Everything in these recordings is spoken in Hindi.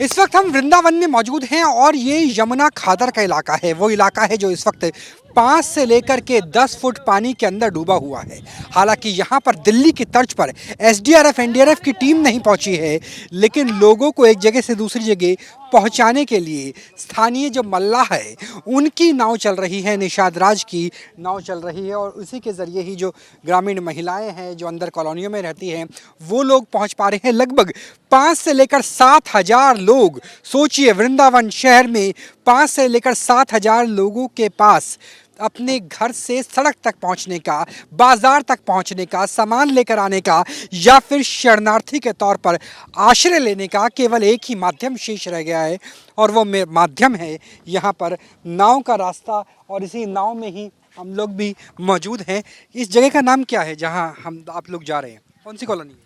इस वक्त हम वृंदावन में मौजूद हैं और ये यमुना खादर का इलाका है। वो इलाका है जो इस वक्त 5 से लेकर के 10 फुट पानी के अंदर डूबा हुआ है। हालांकि यहाँ पर दिल्ली की तर्ज पर एसडीआरएफ एनडीआरएफ की टीम नहीं पहुँची है, लेकिन लोगों को एक जगह से दूसरी जगह पहुँचाने के लिए स्थानीय जो मल्लाह है उनकी नाव चल रही है, निषाद राज की नाव चल रही है। और उसी के ज़रिए ही जो ग्रामीण महिलाएं हैं जो अंदर कॉलोनियों में रहती हैं वो लोग पहुँच पा रहे हैं। लगभग 5 से लेकर 7,000 लोग, सोचिए वृंदावन शहर में 5 से लेकर 7,000 लोगों के पास अपने घर से सड़क तक पहुंचने का, बाजार तक पहुंचने का, सामान लेकर आने का या फिर शरणार्थी के तौर पर आश्रय लेने का केवल एक ही माध्यम शेष रह गया है और वो माध्यम है यहाँ पर नाव का रास्ता। और इसी नाव में ही हम लोग भी मौजूद हैं। इस जगह का नाम क्या है जहाँ आप लोग जा रहे हैं? कौन सी कॉलोनी है?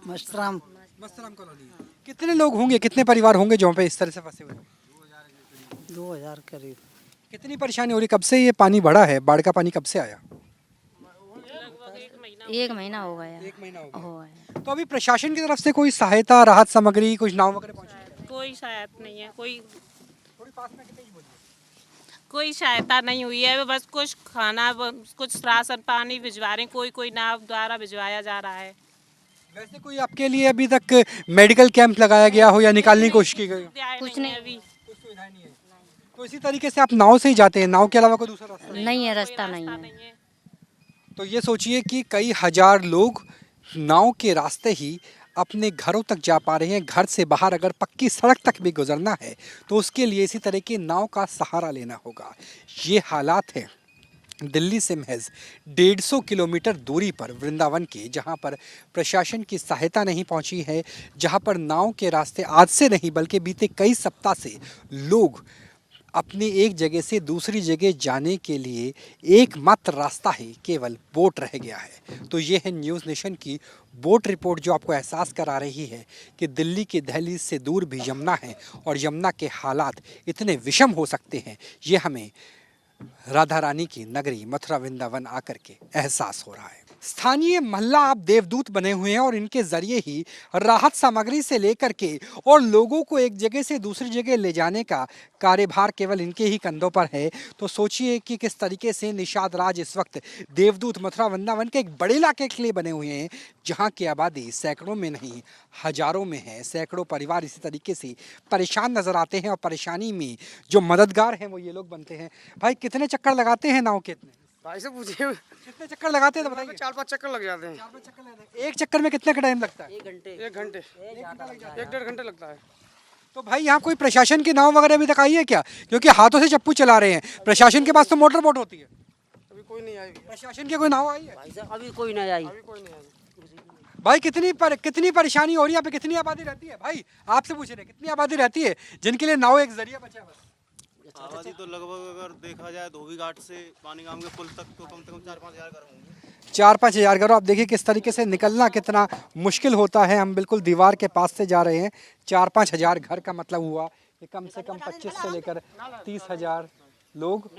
मस्तराम कॉलोनी। कितने लोग होंगे, कितने परिवार होंगे जो पे इस तरह से फंसे हुए हैं? 2000 करीब। कितनी परेशानी हो रही, कब से ये पानी बढ़ा है? बाढ़ का पानी कब से आया? एक महीना हो गया। 1 महीना हो हो गया। गया। तो अभी प्रशासन की तरफ से कोई सहायता, राहत सामग्री, कुछ नाव वगैरह पहुंची? कोई सहायता नहीं है, थोड़ी पास में कितनी बोलिए। कोई सहायता नहीं हुई है। बस कुछ खाना, कुछ राशन पानी भिजवा रहे हैं, कोई नाव द्वारा भिजवाया जा रहा है। वैसे कोई आपके लिए अभी तक मेडिकल कैंप लगाया गया हो या निकालने की कोशिश की गई हो? कुछ नहीं। अभी कुछ सुविधाएं नहीं है। तो इसी तरीके से आप नाव से ही जाते हैं, नाव के अलावा कोई दूसरा रास्ता नहीं है, कोई रास्ता नहीं है। है। तो ये सोचिए कि कई हजार लोग नाव के रास्ते ही अपने घरों तक जा पा रहे हैं। घर से बाहर अगर पक्की सड़क तक भी गुजरना है तो उसके लिए इसी तरह की नाव का सहारा लेना होगा। ये हालात हैं दिल्ली से महज 150 किलोमीटर दूरी पर वृंदावन के, जहां पर प्रशासन की सहायता नहीं पहुंची है, जहां पर नाव के रास्ते आज से नहीं बल्कि बीते कई सप्ताह से लोग अपनी एक जगह से दूसरी जगह जाने के लिए एकमात्र रास्ता ही केवल बोट रह गया है। तो ये है न्यूज़ नेशन की बोट रिपोर्ट जो आपको एहसास करा रही है कि दिल्ली के दहलीज से दूर भी यमुना है और यमुना के हालात इतने विषम हो सकते हैं। ये हमें राधा रानी की नगरी मथुरा वृंदावन आकर के एहसास हो रहा है। स्थानीय महिला आप देवदूत बने हुए हैं और इनके जरिए ही राहत सामग्री से लेकर के और लोगों को एक जगह से दूसरी जगह ले जाने का कार्यभार केवल इनके ही कंधों पर है। तो सोचिए कि किस तरीके से निषाद राज इस वक्त देवदूत मथुरा वृंदावन के एक बड़े इलाके के लिए बने हुए हैं जहाँ की आबादी सैकड़ों में नहीं हजारों में है। सैकड़ों परिवार इसी तरीके से परेशान नजर आते हैं और परेशानी में जो मददगार हैं वो ये लोग बनते हैं। भाई कितने चक्कर लगाते हैं नाव के? इतने भाई से पूछिए, कितने चक्कर लगाते हैं तो बताइए। 4-5 चक्कर लग जाते हैं। 4-5 चक्कर लगते हैं। एक चक्कर में कितने का टाइम लगता है? 1 घंटे 1-1.5 घंटे लगता है। तो भाई यहाँ कोई प्रशासन की नाव वगैरह अभी तक आई है क्या? क्योंकि हाथों से चप्पू चला रहे हैं। प्रशासन के पास तो मोटर बोट होती है। अभी कोई नहीं आई। प्रशासन की कोई नाव आई है? अभी कोई नहीं आई। अभी कोई नहीं आई। भाई कितनी परेशानी हो रही है? यहाँ पे कितनी आबादी रहती है? भाई आपसे पूछ रहे हैं कितनी आबादी रहती है जिनके लिए नाव एक जरिया बचा है बस? आबादी तो लगभग अगर देखा जाए धोबी घाट से पानी गांव के पुल तक तो कम से कम 4-5 हज़ार घर होंगे। 4-5 हज़ार घरों। आप देखिए किस तरीके से निकलना कितना मुश्किल होता है। हम बिल्कुल दीवार के पास से जा रहे हैं। 4-5 हज़ार घर का मतलब हुआ कि कम से कम 25 से लेकर 30 हज़ार लोग।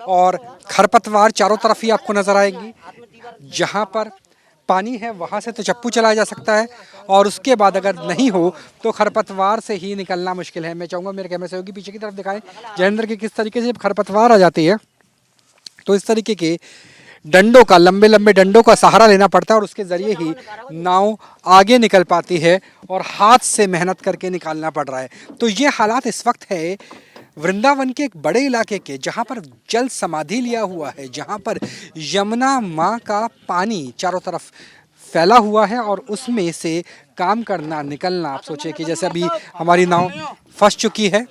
और खरपतवार चारों तरफ ही आपको नजर आएगी। जहाँ पर पानी है वहाँ से तो चप्पू चलाया जा सकता है और उसके बाद अगर नहीं हो तो खरपतवार से ही निकलना मुश्किल है। मैं चाहूँगा मेरे कैमरे सहयोगी पीछे की तरफ दिखाएं जयेंद्र की किस तरीके से खरपतवार आ जाती है तो इस तरीके के डंडों का, लंबे लंबे डंडों का सहारा लेना पड़ता है और उसके ज़रिए ही नाव आगे निकल पाती है और हाथ से मेहनत करके निकालना पड़ रहा है। तो ये हालात इस वक्त है वृंदावन के एक बड़े इलाके के, जहाँ पर जल समाधि लिया हुआ है, जहाँ पर यमुना माँ का पानी चारों तरफ फैला हुआ है और उसमें से काम करना, निकलना, आप सोचिए कि जैसे अभी हमारी नाव फंस चुकी है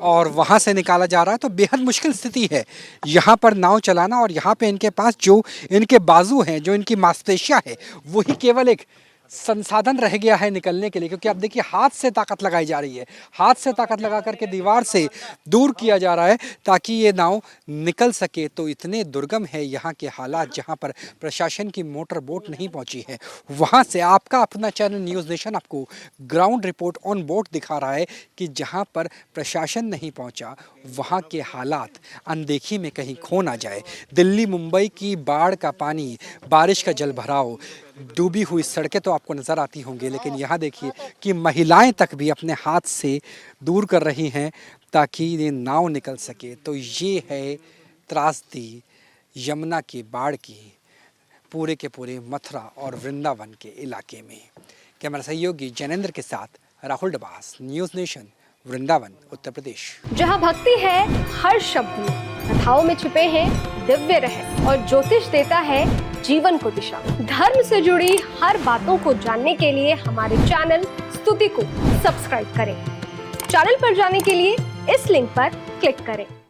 और वहाँ से निकाला जा रहा है तो बेहद मुश्किल स्थिति है यहाँ पर नाव चलाना। और यहाँ पे इनके पास जो इनके बाजू हैं, जो इनकी मांसपेशियाँ है, वही केवल एक संसाधन रह गया है निकलने के लिए। क्योंकि आप देखिए हाथ से ताकत लगाई जा रही है, हाथ से ताकत लगा करके दीवार से दूर किया जा रहा है ताकि ये नाव निकल सके। तो इतने दुर्गम है यहाँ के हालात जहाँ पर प्रशासन की मोटर बोट नहीं पहुँची है। वहाँ से आपका अपना चैनल न्यूज़ नेशन आपको ग्राउंड रिपोर्ट ऑन बोट दिखा रहा है कि जहाँ पर प्रशासन नहीं पहुँचा वहाँ के हालात अनदेखी में कहीं खो ना जाए। दिल्ली मुंबई की बाढ़ का पानी, बारिश का जल भराव, डूबी हुई सड़कें तो आपको नज़र आती होंगी, लेकिन यहाँ देखिए कि महिलाएं तक भी अपने हाथ से दूर कर रही हैं ताकि ये नाव निकल सके। तो ये है त्रासदी यमुना की बाढ़ की पूरे के पूरे मथुरा और वृंदावन के इलाके में। कैमरा सहयोगी जैनेंद्र के साथ राहुल डबास, न्यूज़ नेशन, वृंदावन, उत्तर प्रदेश। जहां भक्ति है हर शब्द में, कथाओं में छुपे हैं दिव्य रहस्य और ज्योतिष देता है जीवन को दिशा। धर्म से जुड़ी हर बातों को जानने के लिए हमारे चैनल स्तुति को सब्सक्राइब करें। चैनल पर जाने के लिए इस लिंक पर क्लिक करें।